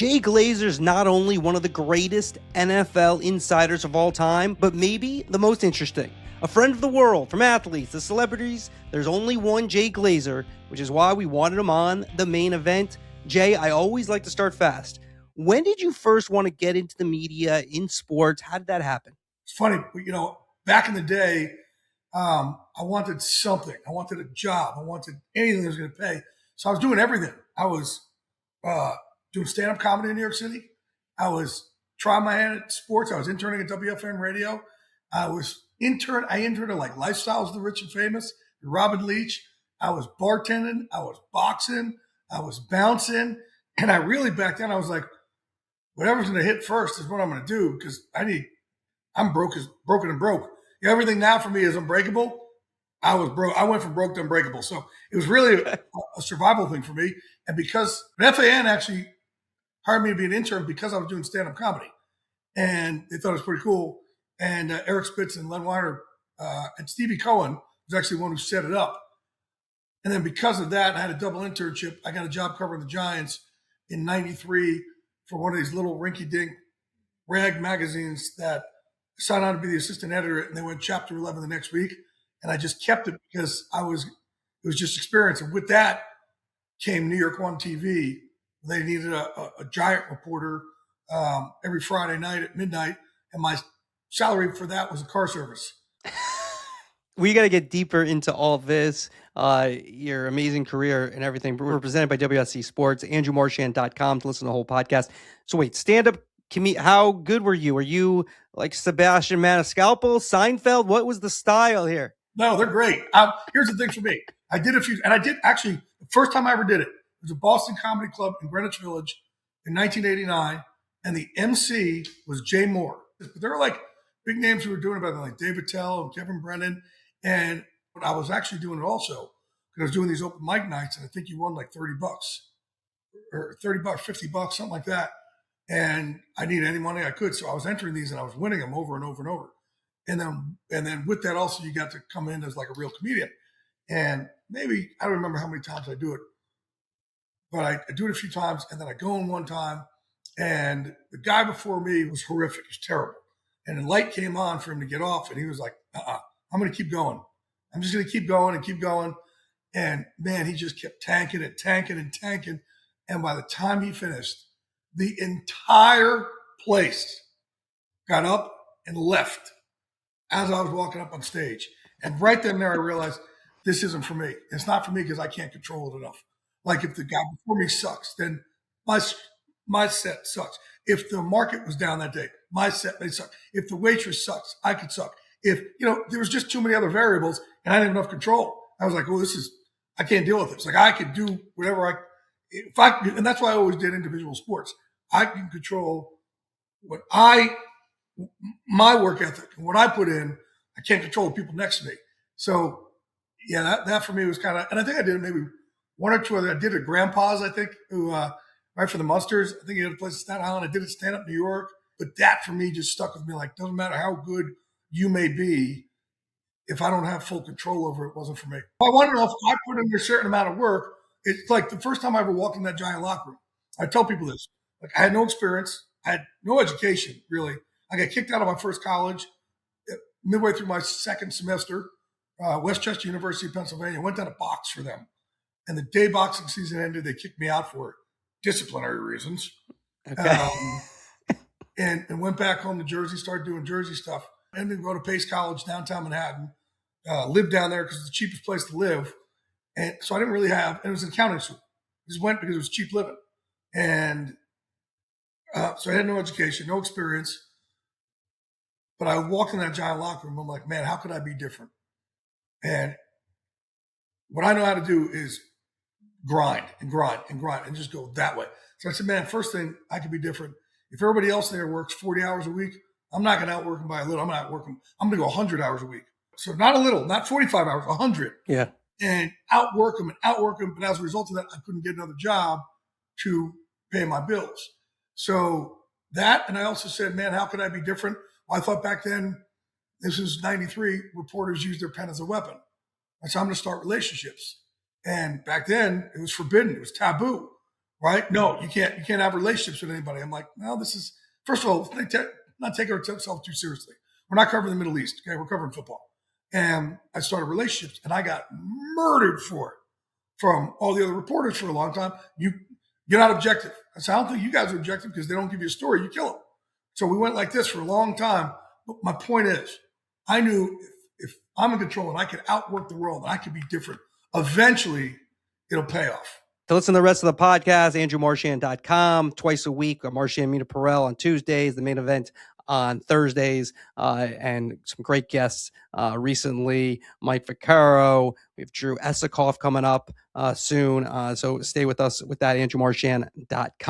Jay Glazer's not only one of the greatest NFL insiders of all time, but maybe the most interesting. A friend of the world, from athletes to celebrities, there's only one Jay Glazer, which is why we wanted him on the main event. Jay, I always like to start fast. When did you first want to get into the media in sports? How did that happen? It's funny, back in the day, I wanted something. I wanted a job. I wanted anything that was going to pay. So I was doing everything. I was doing stand-up comedy in New York City. I was trying my hand at sports. I was interning at WFN Radio. I interned at like Lifestyles of the Rich and Famous, Robin Leach. I was bartending. I was boxing. I was bouncing. And I really, back then, I was like, whatever's going to hit first is what I'm going to do, because I'm broken and broke. Everything now for me is unbreakable. I was broke. I went from broke to unbreakable. So it was really a survival thing for me. And because FAN actually hired me to be an intern because I was doing stand-up comedy. And they thought it was pretty cool. And Eric Spitz and Len Weiner and Stevie Cohen was actually the one who set it up. And then because of that, I had a double internship. I got a job covering the Giants in '93 for one of these little rinky-dink rag magazines that signed on to be the assistant editor, and they went chapter 11 the next week. And I just kept it because it was just experience. And with that came New York One TV. They needed a giant reporter every Friday night at midnight. And my salary for that was a car service. We got to get deeper into all of this, your amazing career and everything. We're presented by WSC Sports, AndrewMarchand.com to listen to the whole podcast. So wait, stand-up, how good were you? Were you like Sebastian Maniscalco, Seinfeld? What was the style here? No, they're great. Here's the thing for me. I did a few, and I did actually, the first time I ever did it was a Boston Comedy Club in Greenwich Village in 1989, and the MC was Jay Moore. But there were like big names who were doing it back then, like Dave Attell and Kevin Brennan. And I was actually doing it also because I was doing these open mic nights, and I think you won like $30 or $30, $50, something like that. And I needed any money I could. So I was entering these and I was winning them over and over and over. And then with that also, you got to come in as like a real comedian. And maybe, I don't remember how many times I do it, but I do it a few times, and then I go in one time, and the guy before me was horrific. He was terrible. And the light came on for him to get off, and he was like, I'm going to keep going. I'm just going to keep going and keep going. And man, he just kept tanking and tanking and tanking. And by the time he finished, the entire place got up and left as I was walking up on stage. And right then and there, I realized this isn't for me. It's not for me because I can't control it enough. Like if the guy before me sucks, then my set sucks. If the market was down that day, my set may suck. If the waitress sucks, I could suck. If, there was just too many other variables and I didn't have enough control. I was like, well, I can't deal with this. Like I could do whatever and that's why I always did individual sports. I can control my work ethic and what I put in. I can't control the people next to me. So yeah, that for me was kind of, and I think I did maybe one or two other. I did at Grandpa's, I think, who right for the Musters. I think he had a place in Staten Island. I did it stand up New York, but that for me just stuck with me. Like, doesn't matter how good you may be, if I don't have full control over it, it wasn't for me. I want to know if I put in a certain amount of work. It's like the first time I ever walked in that giant locker room. I tell people this. Like, I had no experience. I had no education, really. I got kicked out of my first college midway through my second semester. Westchester University of Pennsylvania. Went down to box for them. And the day boxing season ended, they kicked me out for disciplinary reasons. Okay. And went back home to Jersey, started doing Jersey stuff. And then go to Pace College, downtown Manhattan. Lived down there because it's the cheapest place to live. And so I didn't really and it was an accounting school. I just went because it was cheap living. And so I had no education, no experience. But I walked in that giant locker room. I'm like, man, how could I be different? And what I know how to do is grind and just go that way. So I said, man, first thing, I could be different. If everybody else there works 40 hours a week, I'm not going to outwork them by a little. I'm going to go 100 hours a week. So not a little, not 45 hours, 100. Yeah. And outwork them. But as a result of that, I couldn't get another job to pay my bills. So that, and I also said, man, how could I be different? Well, I thought back then, this was 93, reporters used their pen as a weapon. I said, I'm going to start relationships. And back then, it was forbidden. It was taboo. right? No, you can't have relationships with anybody. I'm like, well, this is, first of all, not take ourselves too seriously. We're not covering the Middle East. Okay, we're covering football. And I started relationships, and I got murdered for it from all the other reporters for a long time. You're not objective. I said, I don't think you guys are objective because they don't give you a story. You kill them. So we went like this for a long time. But my point is, I knew if I'm in control and I could outwork the world and I could be different, eventually it'll pay off. To listen to the rest of the podcast, andrewmarchand.com, twice a week. Marchand Mina Perel on Tuesdays, the main event on Thursdays, and some great guests recently. Mike Vaccaro, we have Drew Esikoff coming up soon. So stay with us with that, andrewmarchand.com.